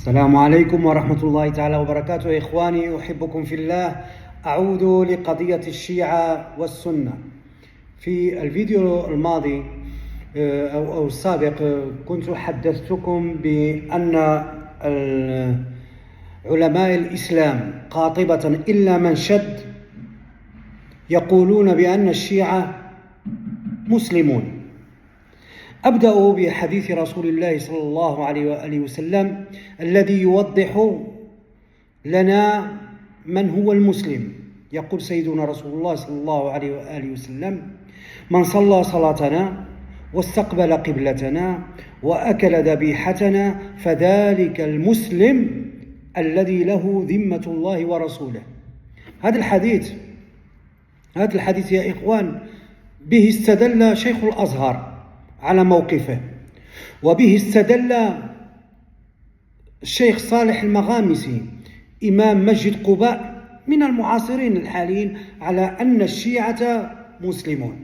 السلام عليكم ورحمة الله تعالى وبركاته. إخواني أحبكم في الله. أعود لقضية الشيعة والسنة. في الفيديو الماضي أو السابق كنت حدثتكم بأن علماء الإسلام قاطبة إلا من شد يقولون بأن الشيعة مسلمون. أبدأ بحديث رسول الله صلى الله عليه وآله وسلم الذي يوضح لنا من هو المسلم. يقول سيدنا رسول الله صلى الله عليه وآله وسلم: من صلى صلاتنا واستقبل قبلتنا وأكل ذبيحتنا فذلك المسلم الذي له ذمة الله ورسوله. هذا الحديث يا إخوان به استدل شيخ الأزهر على موقفه، وبه استدل الشيخ صالح المغامسي إمام مسجد قباء من المعاصرين الحاليين على أن الشيعة مسلمون.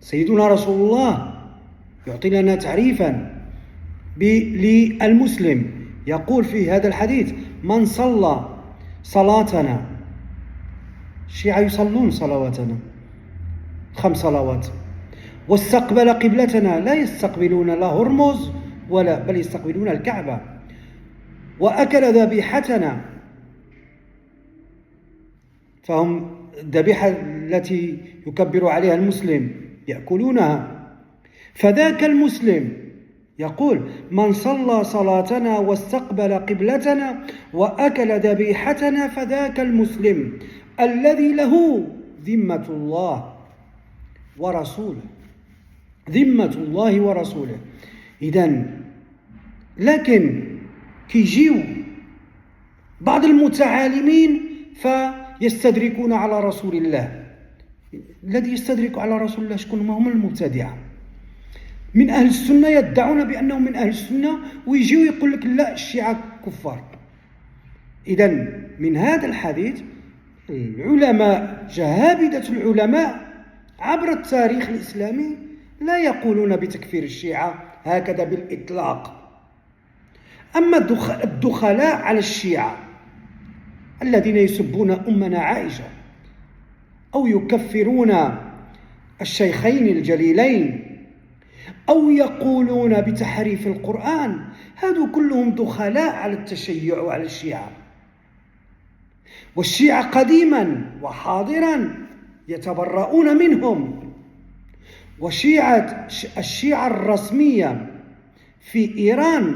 سيدنا رسول الله يعطي لنا تعريفا للمسلم، يقول في هذا الحديث: من صلى صلاتنا، الشيعة يصلون صلواتنا 5 صلوات، واستقبل قبلتنا، لا يستقبلون لا هرمز بل يستقبلون الكعبة، وأكل ذبيحتنا، فهم الذبيحة التي يكبر عليها المسلم يأكلونها، فذاك المسلم. يقول: من صلى صلاتنا واستقبل قبلتنا وأكل ذبيحتنا فذاك المسلم الذي له ذمة الله ورسوله. ذمة الله ورسوله. إذن لكن كيجيو بعض المتعالمين فيستدركون على رسول الله. الذي يستدرك على رسول الله شكون؟ ما هم المبتدعة من أهل السنة، يدعون بأنهم من أهل السنة ويجيو يقول لك لا الشيعة كفار. إذن من هذا الحديث العلماء، جهابذة العلماء عبر التاريخ الإسلامي لا يقولون بتكفير الشيعة هكذا بالإطلاق. أما الدخلاء على الشيعة الذين يسبون أمنا عائشة أو يكفرون الشيخين الجليلين أو يقولون بتحريف القرآن، هذو كلهم دخلاء على التشيع وعلى الشيعة. والشيعة قديما وحاضرا يتبرؤون منهم، الشيعة الرسمية في إيران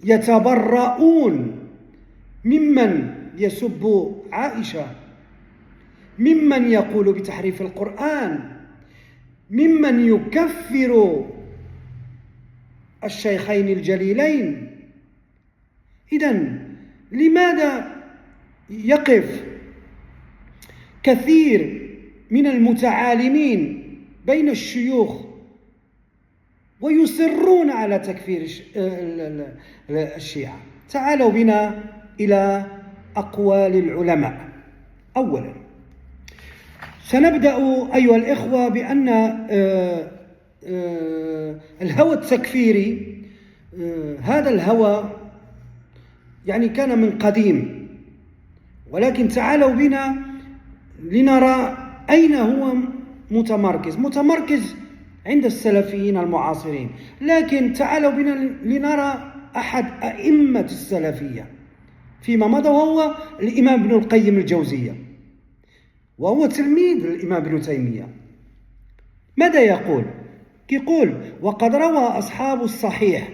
يتبرؤون ممن يسب عائشة، ممن يقول بتحريف القرآن، ممن يكفر الشيخين الجليلين. إذن لماذا يقف كثير من المتعالمين بين الشيوخ ويصرون على تكفير الشيعة؟ تعالوا بنا إلى أقوال العلماء. أولا سنبدأ أيها الإخوة بأن الهوى التكفيري، هذا الهوى يعني كان من قديم، ولكن تعالوا بنا لنرى أين هو متمركز عند السلفيين المعاصرين. لكن تعالوا بنا لنرى أحد أئمة السلفية فيما مضى، وهو الإمام ابن القيم الجوزية، وهو تلميذ الإمام ابن تيمية. ماذا يقول؟ يقول: وقد روى أصحاب الصحيح.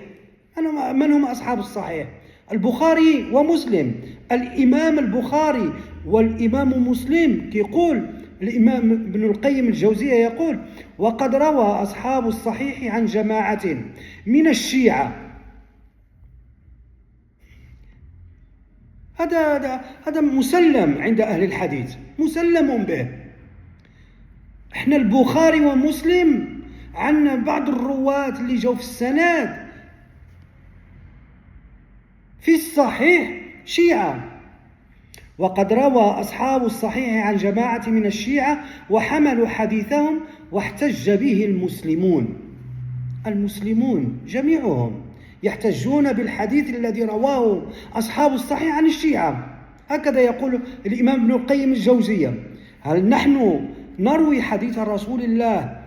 من هم أصحاب الصحيح؟ البخاري ومسلم. الإمام البخاري والإمام مسلم. يقول الإمام ابن القيم الجوزية يقول: وقد روى أصحاب الصحيح عن جماعة من الشيعة. هذا مسلم عند أهل الحديث، مسلم به. احنا البخاري ومسلم عن بعض الرواة اللي جو في السند في الصحيح شيعة. وقد روى أصحاب الصحيح عن جماعة من الشيعة وحملوا حديثهم واحتج به المسلمون جميعهم، يحتجون بالحديث الذي رواه أصحاب الصحيح عن الشيعة. هكذا يقول الإمام ابن القيم الجوزية. هل نحن نروي حديث رسول الله؟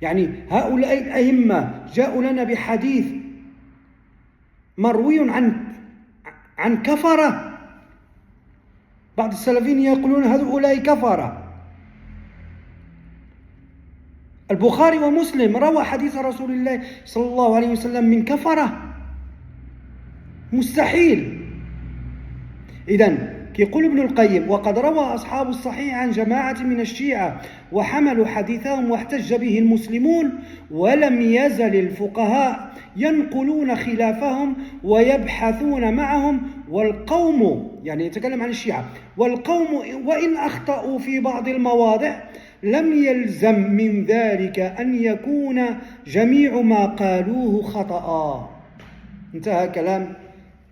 يعني هؤلاء الأئمة جاءوا لنا بحديث مروي عن كفرة. بعض السلفيين يقولون هؤلاء كفرة. البخاري ومسلم روى حديث رسول الله صلى الله عليه وسلم من كفرة؟ مستحيل. إذن يقول ابن القيم: وقد روى أصحاب الصحيح عن جماعة من الشيعة وحملوا حديثهم واحتج به المسلمون، ولم يزل الفقهاء ينقلون خلافهم ويبحثون معهم، والقوم، يعني يتكلم عن الشيعة، والقوم وإن أخطأوا في بعض المواضع لم يلزم من ذلك أن يكون جميع ما قالوه خطأ. انتهى كلام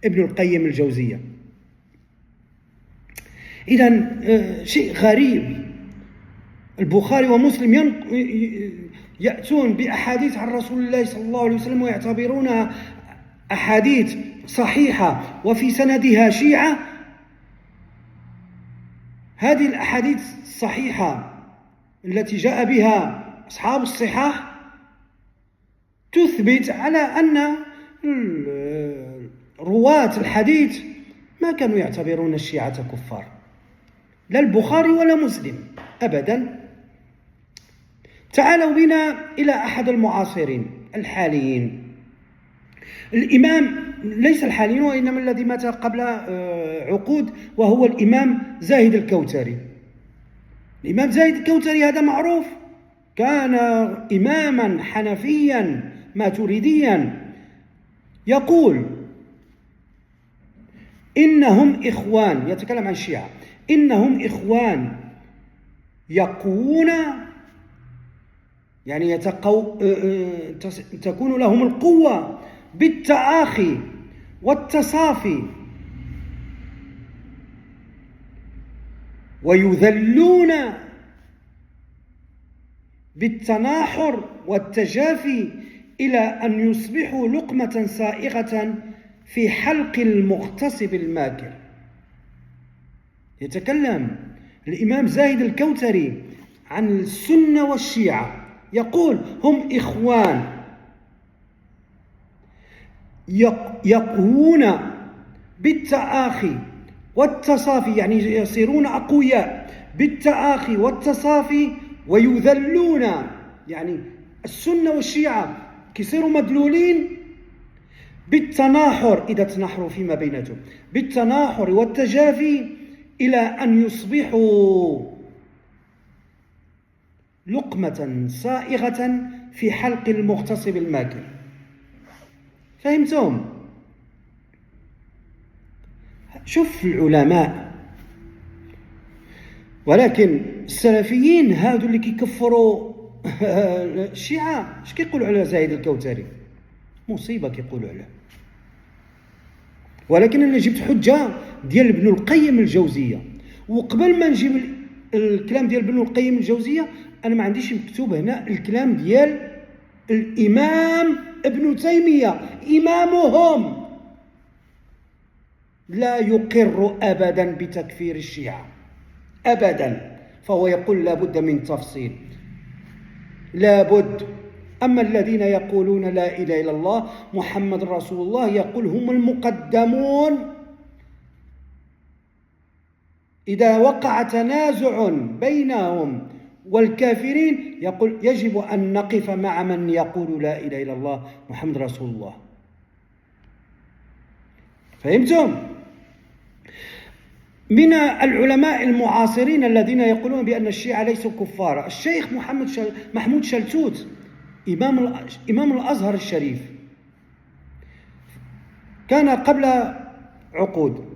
ابن القيم الجوزية. إذن شيء غريب، البخاري ومسلم يأتون بأحاديث عن رسول الله صلى الله عليه وسلم ويعتبرونها أحاديث صحيحة وفي سندها شيعة. هذه الأحاديث الصحيحة التي جاء بها أصحاب الصحاح تثبت على أن رواة الحديث ما كانوا يعتبرون الشيعة كفار، لا البخاري ولا مسلم أبدا. تعالوا بنا إلى أحد المعاصرين الحاليين، الإمام، ليس الحاليين وإنما الذي مات قبل عقود، وهو الإمام زاهد الكوثري. الإمام زاهد الكوثري هذا معروف، كان إماما حنفيا ماتريديا، يقول إنهم إخوان، يتكلم عن الشيعة، إنهم إخوان يقوون، يعني تكون لهم القوة بالتآخي والتصافي، ويذلون بالتناحر والتجافي إلى أن يصبحوا لقمة سائغة في حلق المغتصب الماكر. يتكلم الإمام زاهد الكوثري عن السنة والشيعة، يقول هم إخوان يقوون بالتآخي والتصافي، يعني يصيرون أقوياء بالتآخي والتصافي، ويذلون، يعني السنة والشيعة كيصيروا مدلولين بالتناحر، إذا تناحروا فيما بينهم، بالتناحر والتجافي إلى أن يصبحوا لقمة سائغة في حلق المغتصب الماكر. فهمتم؟ شوف العلماء. ولكن السلفيين هادو اللي كيكفروا الشيعة، اش كيقولوا على زاهد الكوثري؟ مصيبة كيقولوا عليه. ولكن أنا جبت حجة ديال ابن القيم الجوزية، وقبل ما نجيب الكلام ديال ابن القيم الجوزية أنا ما عنديش مكتوب هنا الكلام ديال الإمام ابن تيمية، إمامهم لا يقر أبدا بتكفير الشيعة أبدا، فهو يقول لا بد من تفصيل، لا بد. أما الذين يقولون لا إله إلا الله محمد رسول الله، يقول هم المقدمون. إذا وقع تنازع بينهم والكافرين يقول يجب أن نقف مع من يقول لا إله إلا الله محمد رسول الله. فهمتم؟ من العلماء المعاصرين الذين يقولون بأن الشيعة ليسوا كفارا الشيخ محمود شلتوت، إمام الأزهر الشريف، كان قبل عقود.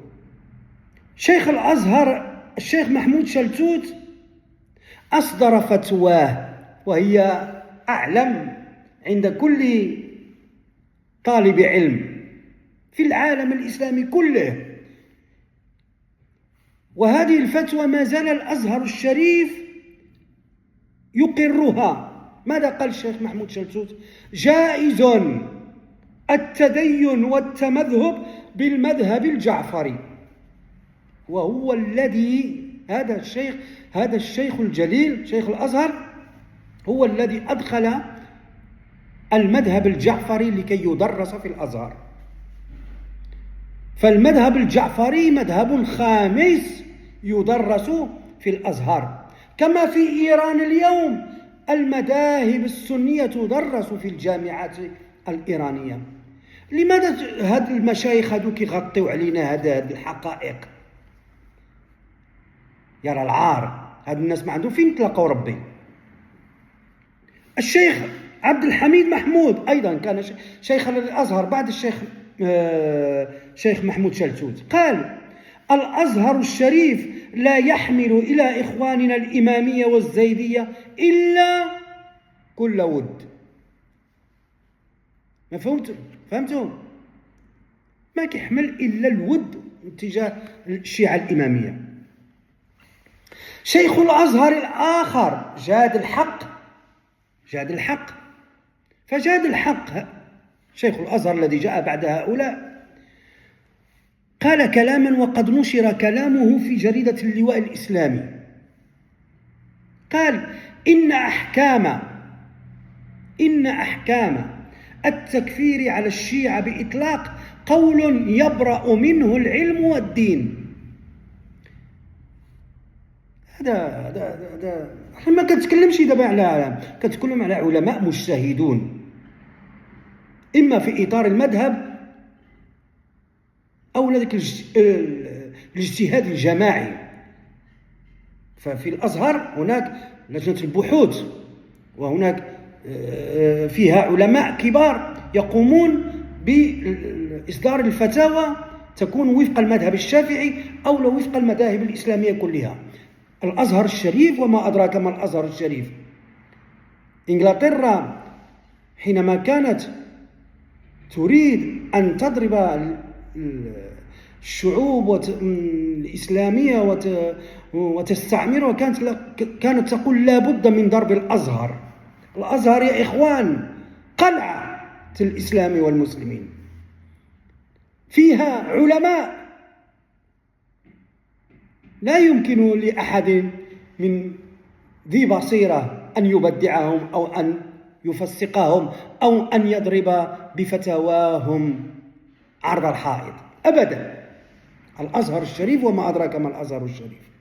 شيخ الأزهر الشيخ محمود شلتوت أصدر فتواه، وهي أعلم عند كل طالب علم في العالم الإسلامي كله، وهذه الفتوى ما زال الأزهر الشريف يقرها. ماذا قال الشيخ محمود شلتوت؟ جائز التدين والتمذهب بالمذهب الجعفري، وهو الذي هذا الشيخ الجليل شيخ الأزهر هو الذي أدخل المذهب الجعفري لكي يدرس في الأزهر. فالمذهب الجعفري مذهب خامس يدرس في الأزهر، كما في إيران اليوم المذاهب السنية تدرس في الجامعات الإيرانية. لماذا هاد المشايخ هذوك يغطيو علينا هاد الحقائق؟ يرى العار، هاد الناس ما عندهم فين يتلاقوا ربي. الشيخ عبد الحميد محمود أيضا كان شيخ الأزهر بعد شيخ محمود شلتوت، قال: الأزهر الشريف لا يحمل إلى إخواننا الإمامية والزيدية إلا كل ود. ما فهمتوا؟ ما كيحمل إلا الود تجاه الشيعة الإمامية. شيخ الأزهر الآخر جاد الحق فجاد الحق شيخ الأزهر الذي جاء بعد هؤلاء قال كلاما وقد نشر كلامه في جريدة اللواء الإسلامي. قال: إن أحكام التكفير على الشيعة بإطلاق قول يبرأ منه العلم والدين. هذا احنا ما كنتكلمش دابا كنتكلم على علماء مجتهدون، إما في إطار المذهب أو ذلك الاجتهاد الجماعي. ففي الأزهر هناك لجنة البحوث، وهناك فيها علماء كبار يقومون بإصدار الفتاوى تكون وفق المذهب الشافعي أو وفق المذاهب الإسلامية كلها. الأزهر الشريف، وما أدراك ما الأزهر الشريف. إنجلترا حينما كانت تريد أن تضرب الشعوب الإسلامية وتستعمرها كانت تقول لا بد من ضرب الأزهر. الأزهر يا إخوان قلعة الإسلام والمسلمين، فيها علماء لا يمكن لأحد من ذي بصيرة أن يبدعهم أو أن يفسقهم أو أن يضرب بفتاواهم عرض الحائط أبدا. الأزهر الشريف، وما أدراك ما الأزهر الشريف.